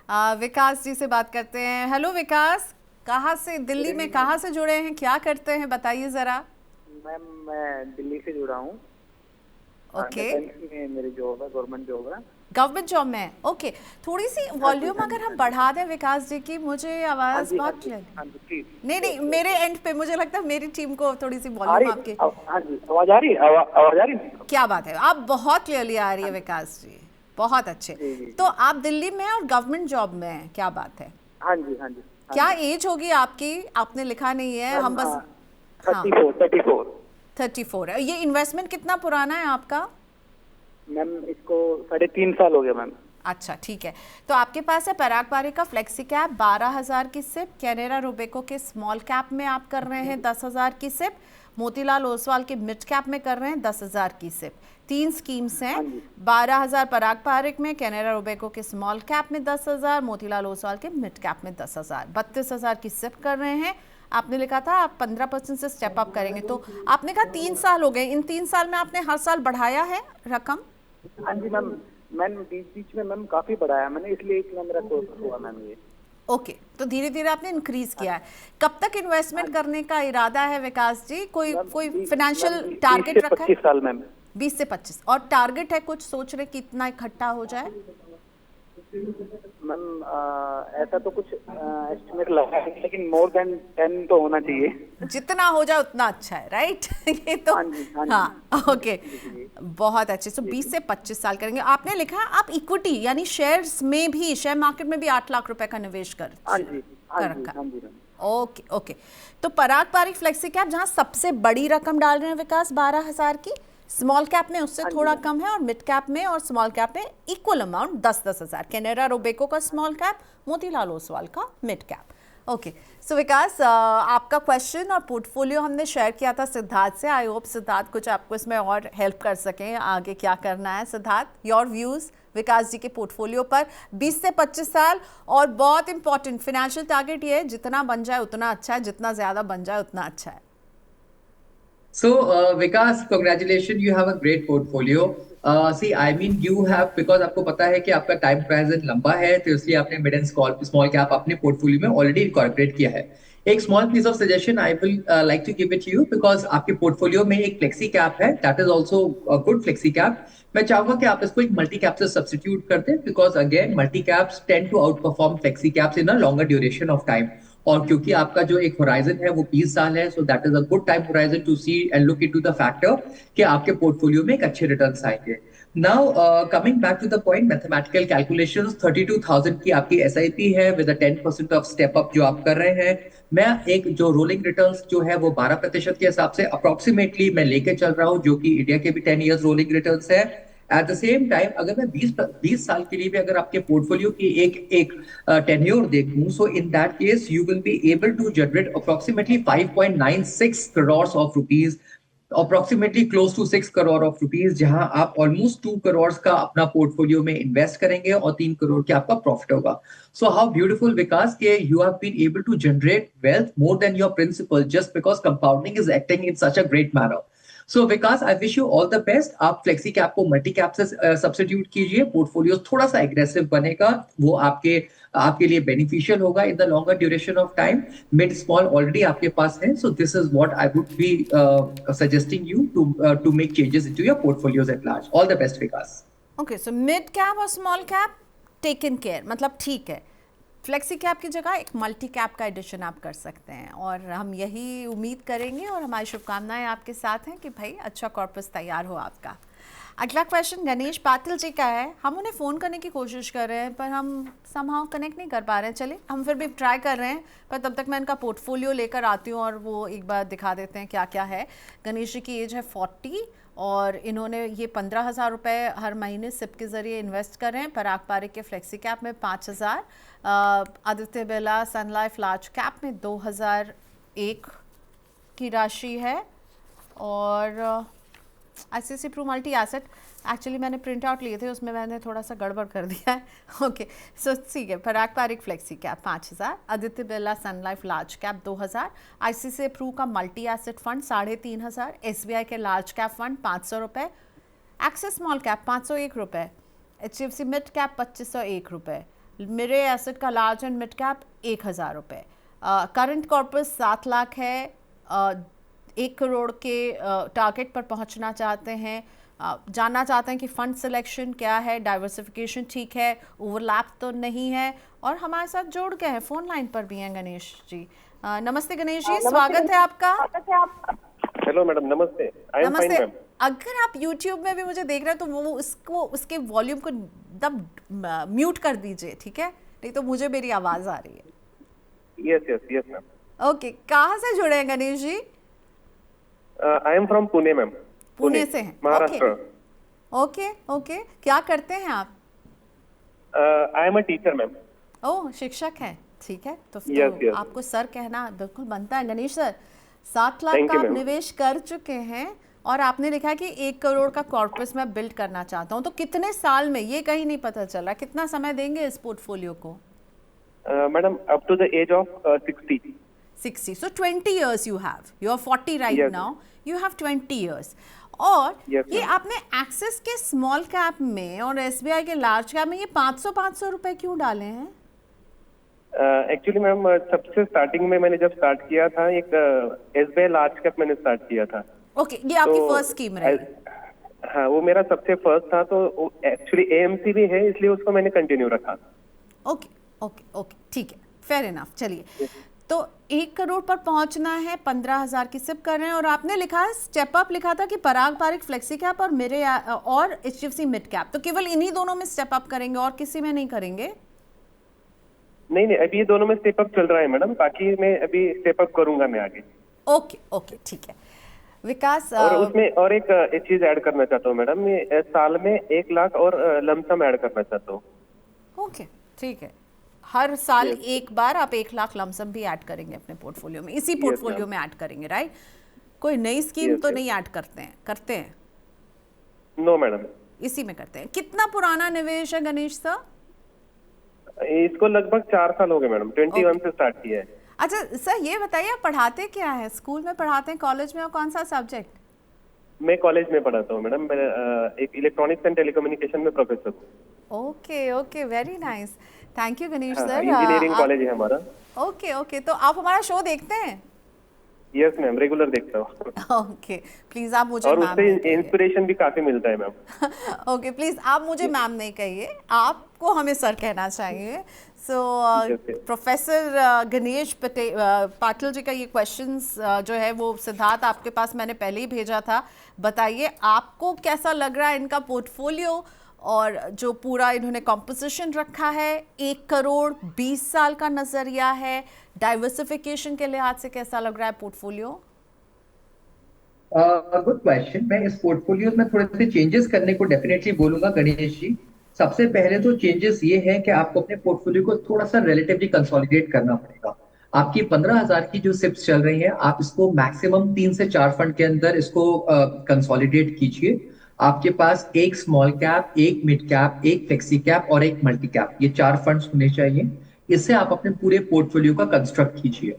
विकास जी से बात करते हैं। हेलो विकास, कहाँ से, दिल्ली में कहाँ से जुड़े हैं, क्या करते हैं बताइए ज़रा। मैम मैं दिल्ली से जुड़ा हूँ। ओके, डिफेंस में मेरी जॉब है, गवर्नमेंट जॉब है। गवर्नमेंट जॉब में है। ओके, थोड़ी सी हाँ जी, वॉल्यूम हाँ जी, अगर हम हाँ जी। बढ़ा दें विकास जी की, मुझे हाँ आवाज़ जी, हाँ बहुत जी, क्लियर। हाँ जी, प्लीज। नहीं श्योर नहीं, श्योर मेरे श्योर। एंड पे मुझे लगता है मेरी टीम को थोड़ी सी आ वॉल्यूम रही आपके। हाँ जी, आवाज आ रही है, आवाज आ रही है। क्या बात है, आप बहुत क्लियरली आ रही हाँ है जी, विकास जी, बहुत अच्छे। जी जी तो जी। आप दिल्ली में हैं और गवर्नमेंट जॉब में हैं, क्या बात है। हाँ जी, हाँ जी, हाँ क्या जी। एज होगी आपकी, आपने लिखा नहीं है, मैम हम बस। हाँ, 34 34। 34 है। ये इन्वेस्टमेंट कितना पुराना है आपका। मैम इसको 3.5 साल हो गया मैम। अच्छा ठीक है। तो आपके पास है पराग पारिक का फ्लेक्सी कैप 12,000 की सिप, कैनेरा रोबेको के स्मॉल कैप में आप कर रहे हैं 10,000 की सिप, मोतीलाल ओसवाल के मिड कैप में कर रहे हैं 10,000 की सिप। तीन स्कीम्स हैं। हाँ जी, 12,000 पराग पारिक में, कैनेरा रोबेको के स्मॉल कैप में 10,000, मोतीलाल ओसवाल के मिड कैप में 10,000, 32,000 की सिप कर रहे हैं। आपने लिखा था आप 15% से स्टेप अप करेंगे, तो आपने कहा 3 साल हो गए, इन 3 साल में आपने हर साल बढ़ाया है रकम। हाँ जी मैम। मैम बीच बीच में मैम काफी बढ़ाया मैंने, इसलिए इतना मेरा कोर्स हुआ मैम ये। ओके, तो धीरे धीरे आपने इंक्रीज हाँ किया है। कब तक हाँ इन्वेस्टमेंट जी करने का इरादा है विकास जी, कोई मैम। कोई मैम फाइनेंशियल 20 से टारगेट रखा है। 25 साल मैम। 20 से 25, और टारगेट है कुछ सोच रहे कि इतना इकट्ठा हो जाए। मैम ऐसा तो कुछ एस्टिमेट लगा है, लेकिन मोर देन 10 तो होना चाहिए। जितना हो जाए उतना अच्छा है, राइट। ये तो। हाँ जी, हाँ जी, हाँ ओके, जी जी जी बहुत अच्छे। सो जी 20 जी। से 25 साल करेंगे। आपने लिखा है आप इक्विटी यानी शेयर्स में भी, शेयर मार्केट में भी 8 लाख रुपए का निवेश हाँ जी, हाँ कर जी, रखा। हाँ जी मैम। Okay okay. तो पराग पारिक फ्लेक्सी कैप जहां सबसे बड़ी रकम डाल रहे हैं विकास 12,000 की, स्मॉल कैप में उससे हाँ जी थोड़ा मैम। कम है, और मिड कैप में और स्मॉल कैप में इक्वल अमाउंट 10-10 हज़ार, कैनेरा रोबेको का स्मॉल कैप, मोतीलाल ओसवाल का मिड कैप। ओके, सो विकास, आपका क्वेश्चन और पोर्टफोलियो हमने शेयर किया था सिद्धार्थ से। आई होप सिद्धार्थ कुछ आपको इसमें और हेल्प कर सकें, आगे क्या करना है। सिद्धार्थ, योर व्यूज़ विकास जी के पोर्टफोलियो पर 20 से 25 साल, और बहुत इंपॉर्टेंट फाइनेंशियल टारगेट ये है जितना बन जाए उतना अच्छा है, जितना ज़्यादा बन जाए उतना अच्छा है। So, Vikas, congratulations, you have a great portfolio. See, I mean, you have because आपको पता है कि आपका टाइम horizon लंबा है, तो इसलिए आपने मिड एंड स्मॉल कैप अपने पोर्टफोलियो में ऑलरेडी इनकॉर्पोरेट किया है। एक small piece of suggestion I will like to give it to you, because आपके पोर्टफोलियो में एक फ्लेक्सी कैप है, that is also good flexi cap. मैं चाहूंगा कि आप इसको एक मल्टी कैप से सब्सटीट्यूट कर दें, because again multi caps tend to outperform flexi caps in a longer duration of time. और क्योंकि आपका जो एक होराइजन है वो 20 साल है, so that is a good time horizon to see and look into the factor कि आपके पोर्टफोलियो में एक अच्छे रिटर्न्स आएंगे। Now coming back to the point, mathematical calculations, 32,000 की आपकी एसआईपी है with a 10% of step up जो आप कर रहे हैं। मैं एक जो रोलिंग रिटर्न्स जो है वो 12% के हिसाब से अप्रोक्सीमेटली मैं लेके चल रहा हूँ, जो कि इंडिया के भी 10 इयर्स रोलिंग रिटर्न्स है। एट द सेम टाइम अगर मैं 20 साल के लिए भी अगर आपके पोर्टफोलियो की एक एक टेन्योर देखूं, so in that case you will be able to generate approximately 5.96 crore of rupees, approximately close to 6 crore of rupees, जहां आप ऑलमोस्ट 2 करोड़ का अपना पोर्टफोलियो में इन्वेस्ट करेंगे और 3 करोड़ के आपका प्रॉफिट होगा। सो हाउ ब्यूटीफुल विकास के you have been able to generate wealth more than your principal just because compounding is acting in such a great manner. So Vikas, I wish you all the best. आप flexi cap को multi cap से substitute कीजिए, portfolio थोड़ा सा aggressive बनेगा, वो आपके आपके लिए बेनिफिशियल होगा in the longer duration of time. Mid small already आपके पास है, so this is what I would be suggesting you to make changes into your portfolios at large. All the best Vikas. Okay, so mid cap और small cap taken care, मतलब ठीक है। Flexi cap की जगह एक मल्टी कैप का addition आप कर सकते हैं, और हम यही उम्मीद करेंगे और हमारी शुभकामनाएं आपके साथ हैं कि भाई अच्छा कॉर्पस तैयार हो आपका। अगला क्वेश्चन गणेश पाटिल जी का है। हम उन्हें फ़ोन करने की कोशिश कर रहे हैं पर हम समहाउ कनेक्ट नहीं कर पा रहे हैं। चलिए हम फिर भी ट्राई कर रहे हैं, पर तब तक मैं इनका पोर्टफोलियो लेकर आती हूँ और वो एक बार दिखा देते हैं क्या क्या है। गणेश जी की एज है 40, और इन्होंने ये 15,000 रुपये हर महीने सिप के ज़रिए इन्वेस्ट कर रहे हैं। पराग पारिक के फ्लेक्सी कैप में 5,000, Aditya Birla sun life large cap में 2,001 की राशि है, और ICICI Pru multi asset, actually मैंने प्रिंट आउट लिए थे, उसमें मैंने थोड़ा सा गड़बड़ कर दिया है। ओके, सो ठीक है। Parag Parikh flexi cap 5,000, Aditya Birla sun life large cap 2,000, ICICI Pru का मल्टी एसेट फंड 3,500, SBI के लार्ज कैप फंड 500 रुपये, एक्सिस स्मॉल कैप 501 रुपये, HDFC मिड कैप 2,501 रुपये, मेरे एसेट का लार्ज एंड मिड कैप 1,000 रुपये, करंट कॉर्पस 7 लाख है, 1 करोड़ के टारगेट पर पहुंचना चाहते हैं, जानना चाहते हैं कि फंड सिलेक्शन क्या है, डाइवर्सिफिकेशन ठीक है, ओवरलैप तो नहीं है। और हमारे साथ जोड़ गए हैं, फोन लाइन पर भी हैं गणेश जी। नमस्ते गणेश जी, स्वागत है आपका। हेलो मैडम, नमस्ते। I am fine ma'am. अगर आप YouTube में भी मुझे देख रहे हैं तो वो उसके वॉल्यूम को दब म्यूट कर दीजिए, ठीक है, नहीं तो मुझे मेरी आवाज आ रही है। Yes yes yes ma'am. Okay, कहाँ से जुड़े हैं Ganesh ji? I am from Pune ma'am. Pune से हैं, महाराष्ट्र। ओके ओके, क्या करते हैं आप? I am a teacher ma'am. Oh, शिक्षक हैं, ठीक है, तो Yes. आपको सर कहना बिल्कुल बनता है। गणेश सर, 7 लाख Thank का you, आप ma'am. निवेश कर चुके हैं और आपने लिखा है कि 1 करोड़ का कॉर्पस मैं बिल्ड करना चाहता हूँ, तो कितने साल में, ये कहीं नहीं पता चल रहा, कितना समय देंगे इस पोर्टफोलियो को? Madam, up to the age of 60। So 20 years you have. You are 40 right Yes. now. You have 20 years. और Yes, ये ma'am. आपने एक्सेस के स्मॉल कैप में और SBI के लार्ज कैप में ये 500 रुपए क्यों डाले हैं? एक्चुअली मैम, सबसे स्टार्टिंग में मैंने जब स्टार्ट किया था, एक SBI लार्ज कैप मैंने स्टार्ट किया था। ओके, ये आपकी तो फर्स्ट स्कीम रही। हाँ, वो मेरा सबसे फर्स्ट था, तो एक्चुअली AMC भी है, इसलिए उसको मैंने कंटिन्यू रखा। ओके ओके ओके, ठीक है, फेयर इनफ। चलिए, तो 1 करोड़ पर पहुंचना है, 15,000 की सिप कर रहे हैं और आपने लिखा है स्टेप अप, लिखा था कि पराग पारिक फ्लेक्सी कैप और मेरे और HDFC मिड कैप, तो केवल इन्हीं दोनों में स्टेप अप करेंगे और किसी में नहीं करेंगे? नहीं, अभी ये दोनों में स्टेप अप चल रहा है मैडम, बाकी मैं अभी स्टेप अप करूंगा मैं आगे। ओके ओके, ठीक है विकास। और उसमें और एक चीज ऐड करना चाहता हूँ मैडम, मैं साल में 1 लाख और लमसम ऐड करना चाहता हूँ। ओके, ठीक है, हर साल एक बार आप 1 लाख लमसम भी ऐड करेंगे अपने पोर्टफोलियो में, इसी पोर्टफोलियो में ऐड करेंगे, राइट? कोई नई स्कीम तो नहीं ऐड करते हैं? नो मैडम, इसी में करते हैं। कितना पुराना निवेश है गणेश सर? इसको लगभग 4 साल हो गए मैडम, 21 से स्टार्ट किया है। अच्छा सर, ये बताइए आप पढ़ाते क्या है? स्कूल में पढ़ाते हैं, कॉलेज में, और कौन सा सब्जेक्ट? मैं कॉलेज में पढ़ाता हूँ मैडम, मैं एक इलेक्ट्रॉनिक्स एंड टेलीकम्युनिकेशन में प्रोफेसर हूँ। Okay okay, very nice, thank you Ganesh sir. Engineering college है हमारा। ओके ओके, तो आप हमारा शो देखते हैं? यस मैम, रेगुलर देखता हूँ। ओके, प्लीज आप मुझे और मैम उससे नहीं कहिए। इंस्पिरेशन भी काफी मिलता है मैम। ओके, प्लीज आप मुझे मैम नहीं कहिए, आपको हमें सर कहना चाहिए। सो प्रोफेसर गणेश पाटिल जी का ये क्वेश्चंस जो है वो सिद्धार्थ आपके पास मैंने पहले ही भेजा था। बताइए आपको कैसा लग रहा है इनका पोर्टफोलियो, और जो पूरा इन्होंने कॉम्पोजिशन रखा है, 1 करोड़ 20 साल का नजरिया है, डाइवर्सिफिकेशन के लिहाज से कैसा लग रहा है पोर्टफोलियो? Good question. मैं इस पोर्टफोलियो में थोड़े से चेंजेस करने को डेफिनेटली बोलूंगा गणेश जी। सबसे पहले तो चेंजेस ये है कि आपको अपने पोर्टफोलियो को थोड़ा सा रिलेटिवली कंसोलिडेट करना पड़ेगा। आपकी 15,000 की जो सिप्स चल रही है, आप इसको मैक्सिमम 3 से 4 फंड के अंदर इसको कंसोलिडेट कीजिए। आपके पास एक स्मॉल कैप, एक मिड कैप, एक फ्लेक्सी कैप और एक मल्टी कैप, ये 4 फंड्स होने चाहिए। इससे आप अपने पूरे पोर्टफोलियो का कंस्ट्रक्ट कीजिए।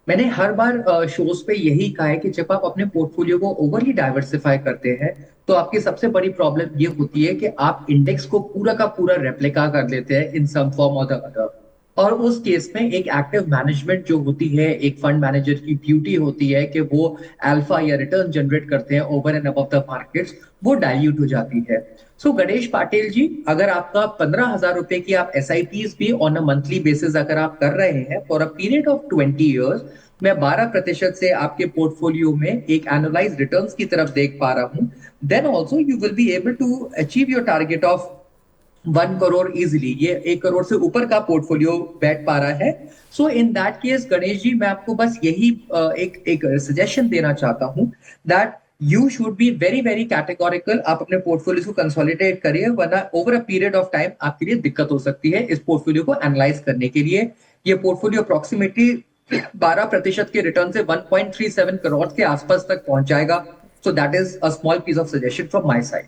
मैंने हर बार शोज पे यही कहा है कि जब आप अपने पोर्टफोलियो को ओवरली डाइवर्सिफाई करते हैं तो आपकी सबसे बड़ी प्रॉब्लम ये होती है कि आप इंडेक्स को पूरा का पूरा रेप्लिका कर लेते हैं इन सम फॉर्म और द अदर। और उस केस में एक एक्टिव मैनेजमेंट जो होती है, एक फंड मैनेजर की ड्यूटी होती है कि वो अल्फा या रिटर्न जनरेट करते हैं over and above the markets, वो डाइल्यूट हो जाती है। सो गणेश पाटिल जी, अगर आपका 15,000 रुपए की आप SIPs भी ऑन अ मंथली बेसिस अगर आप कर रहे हैं for a period of 20 years, मैं 12% से आपके पोर्टफोलियो में एक एनुअलाइज्ड रिटर्न्स की तरफ देख पा रहा हूं, then also you will be able to achieve your target of 1 crore easily. ये 1 करोड़ से ऊपर का पोर्टफोलियो बैठ पा रहा है। सो in that case Ganesh ji, मैं आपको बस यही एक सजेशन देना चाहता हूं that you should be very very categorical. आप अपने पोर्टफोलियो को कंसोलिडेट करिए, वरना over a period of time आपके लिए दिक्कत हो सकती है इस पोर्टफोलियो को एनालाइज करने के लिए। ये पोर्टफोलियो अप्रोक्सीमेटली 12% के रिटर्न से 1.37 करोड़ के आसपास तक पहुंच जाएगा। So that is a small piece of suggestion from my side.